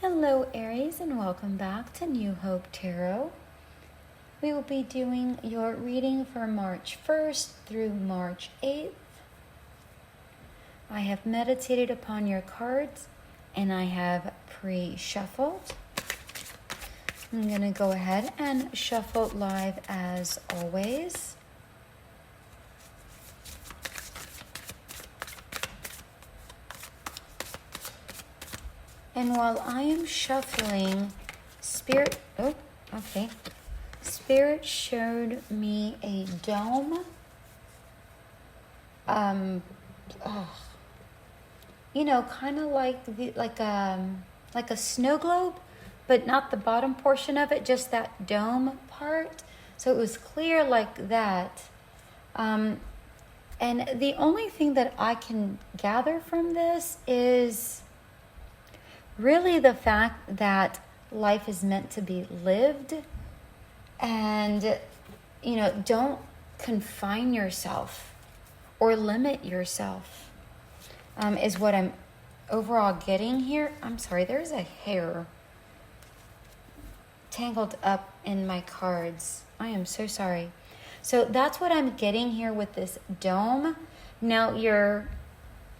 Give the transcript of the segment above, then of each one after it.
Hello Aries, and welcome back to New Hope Tarot. We will be doing your reading for March 1st through March 8th. I have meditated upon your cards and I have pre-shuffled. I'm going to go ahead and shuffle live as always. And while I am shuffling, Spirit showed me a dome. Kind of like a snow globe, but not the bottom portion of it, just that dome part. So it was clear like that. And the only thing that I can gather from this is really the fact that life is meant to be lived, and don't confine yourself or limit yourself, is what I'm overall getting here. I'm sorry, there's a hair tangled up in my cards. I am so sorry. So that's what I'm getting here with this dome. Now your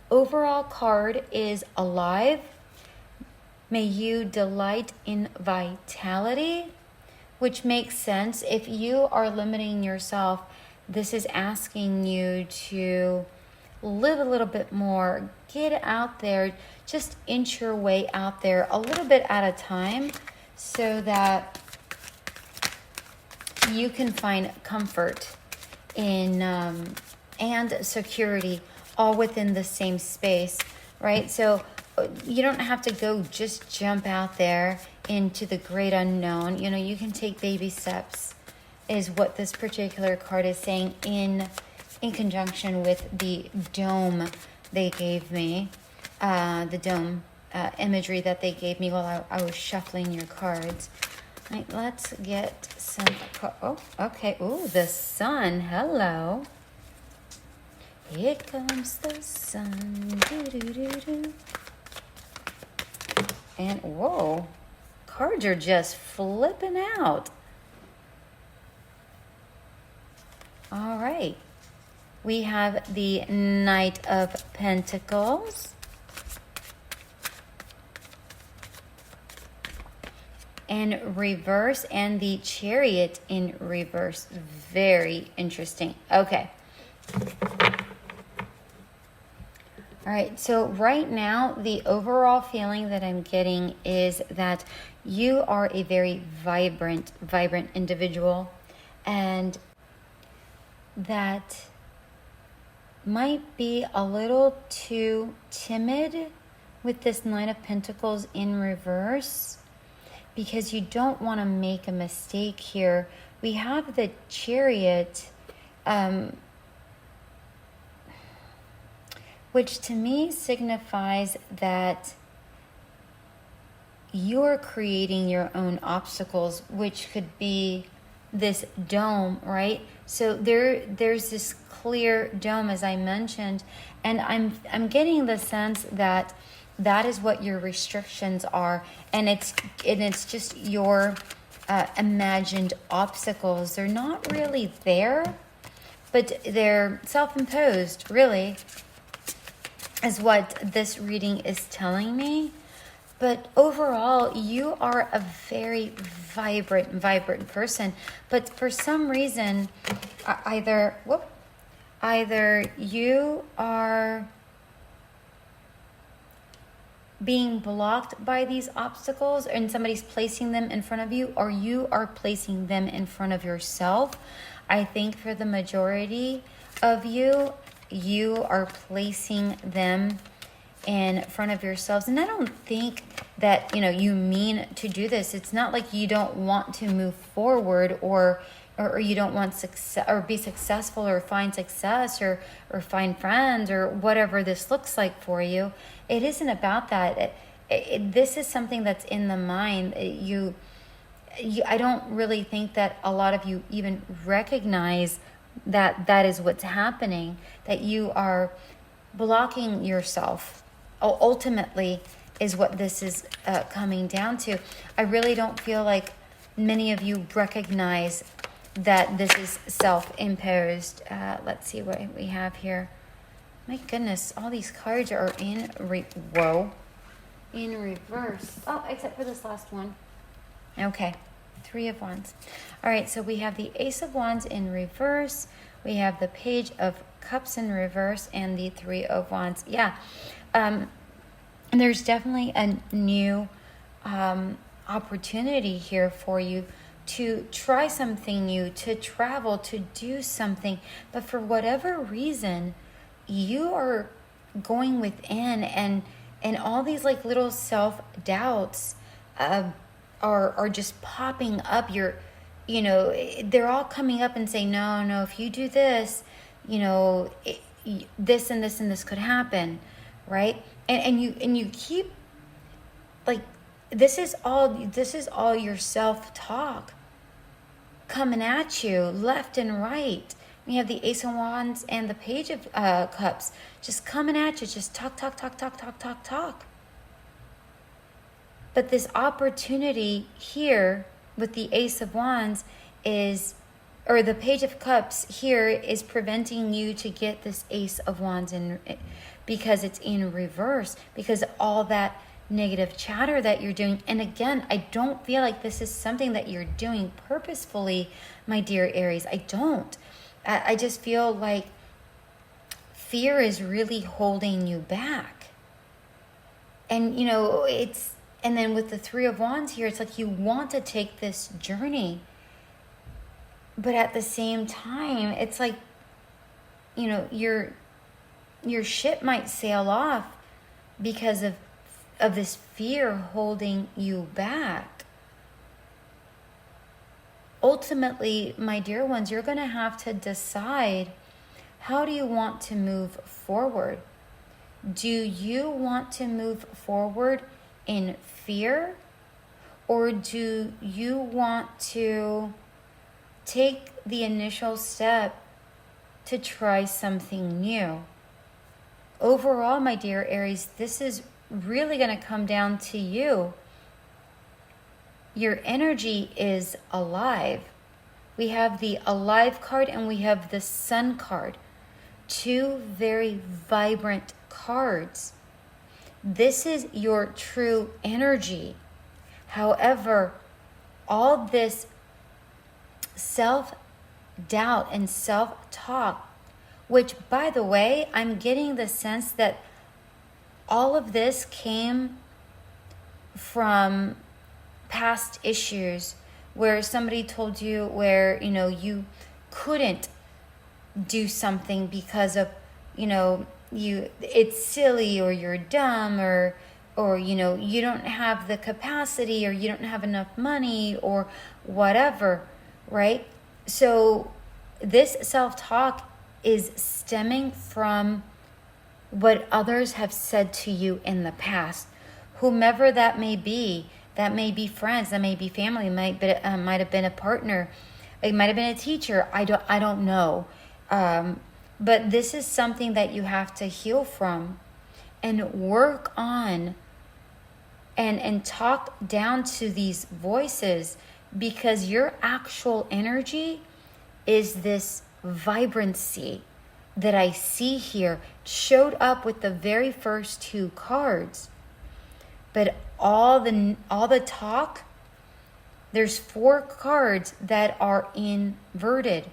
overall card is alive. May you delight in vitality, which makes sense. If you are limiting yourself, this is asking you to live a little bit more. Get out there. Just inch your way out there a little bit at a time so that you can find comfort in and security all within the same space, right? So you don't have to go just jump out there into the great unknown. You can take baby steps, is what this particular card is saying in conjunction with the dome they gave me, the dome imagery that they gave me while I was shuffling your cards. All right, let's get some. Oh, okay. Ooh, the sun. Hello. Here comes the sun. Do-do-do-do. And whoa, cards are just flipping out. All right. We have the Knight of Pentacles. In reverse, and the Chariot in reverse. Very interesting. Okay. All right, so right now, the overall feeling that I'm getting is that you are a very vibrant individual, and that might be a little too timid with this Nine of Pentacles in reverse, because you don't want to make a mistake here. We have the Chariot, which to me signifies that you're creating your own obstacles, which could be this dome, right? So there's this clear dome, as I mentioned, and I'm getting the sense that that is what your restrictions are, and it's just your imagined obstacles. They're not really there, but they're self-imposed, really, is what this reading is telling me. But overall, you are a very vibrant person. But for some reason, either you are being blocked by these obstacles and somebody's placing them in front of you, or you are placing them in front of yourself. I think for the majority of you, you are placing them in front of yourselves. And I don't think that, you mean to do this. It's not like you don't want to move forward or you don't want success or be successful or find success or find friends or whatever this looks like for you. It isn't about that. This is something that's in the mind. I don't really think that a lot of you even recognize that is what's happening, that you are blocking yourself ultimately is what this is coming down to. I really don't feel like many of you recognize that this is self-imposed. Let's see what we have here. My goodness, all these cards are in in reverse. Oh, except for this last one. Okay, 3 of Wands. All right, so we have the Ace of Wands in reverse. We have the Page of Cups in reverse and the 3 of Wands. Yeah, and there's definitely a new opportunity here for you to try something new, to travel, to do something. But for whatever reason, you are going within, and all these like little self-doubts are just popping up. They're all coming up and saying, no, if you do this, this and this and this could happen, right? And you keep like, this is all your self-talk coming at you left and right. We have the Ace of Wands and the Page of Cups just coming at you, just talk. But this opportunity here with the Ace of Wands or the Page of Cups here is preventing you to get this Ace of Wands because it's in reverse, because all that negative chatter that you're doing. And again, I don't feel like this is something that you're doing purposefully, my dear Aries. I don't. I just feel like fear is really holding you back. And, and then with the 3 of Wands here, it's like you want to take this journey. But at the same time, it's like, your ship might sail off because of this fear holding you back. Ultimately, my dear ones, you're going to have to decide, how do you want to move forward? Do you want to move forward in fear, or do you want to take the initial step to try something new? Overall, my dear Aries, this is really going to come down to you. Your energy is alive. We have the Alive card and we have the Sun card. 2 very vibrant cards. This is your true energy. However, all this self-doubt and self-talk, which, by the way, I'm getting the sense that all of this came from past issues where somebody told you you couldn't do something because of, it's silly, or you're dumb, or you don't have the capacity, or you don't have enough money, or whatever, right? So this self-talk is stemming from what others have said to you in the past, whomever that may be. That may be friends, that may be family, might have been a partner, it might have been a teacher. I don't know, but this is something that you have to heal from, and work on, and talk down to these voices, because your actual energy is this vibrancy that I see here, showed up with the very first 2 cards. But all the talk, there's 4 cards that are inverted,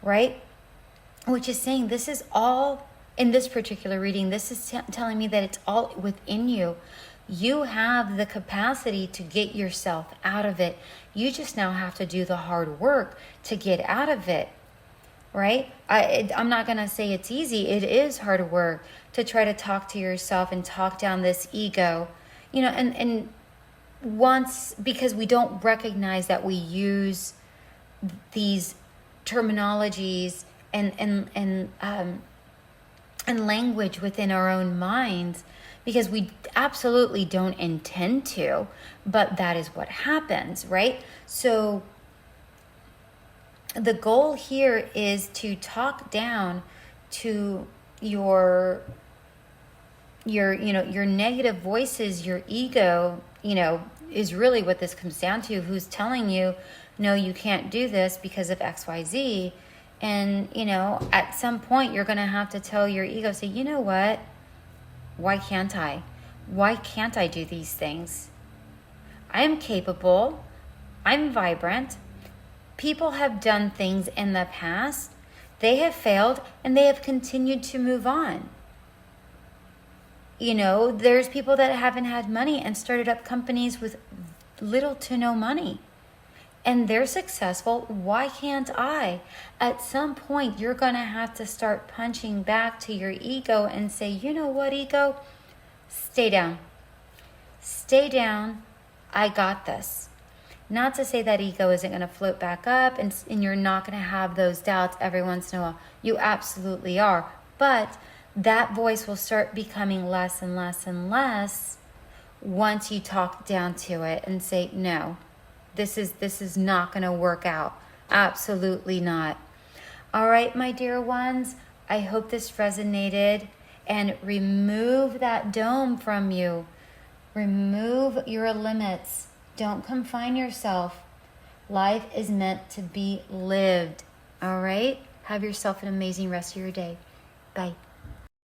right? Which is saying this is all, in this particular reading, this is telling me that it's all within you. You have the capacity to get yourself out of it. You just now have to do the hard work to get out of it, right? I'm not going to say it's easy. It is hard work to try to talk to yourself and talk down this ego. And once, because we don't recognize that we use these terminologies and language within our own minds, because we absolutely don't intend to, but that is what happens, right? So the goal here is to talk down to your your negative voices, your ego, is really what this comes down to, who's telling you, no, you can't do this because of XYZ. And, at some point you're going to have to tell your ego, say, you know what? Why can't I? Why can't I do these things? I am capable. I'm vibrant. People have done things in the past. They have failed and they have continued to move on. There's people that haven't had money and started up companies with little to no money. And they're successful. Why can't I? At some point, you're going to have to start punching back to your ego and say, you know what, ego? Stay down. Stay down. I got this. Not to say that ego isn't going to float back up and you're not going to have those doubts every once in a while. You absolutely are. But that voice will start becoming less and less and less once you talk down to it and say, no, this is not going to work out. Absolutely not. All right, my dear ones, I hope this resonated, and remove that dome from you. Remove your limits. Don't confine yourself. Life is meant to be lived. All right? Have yourself an amazing rest of your day. Bye.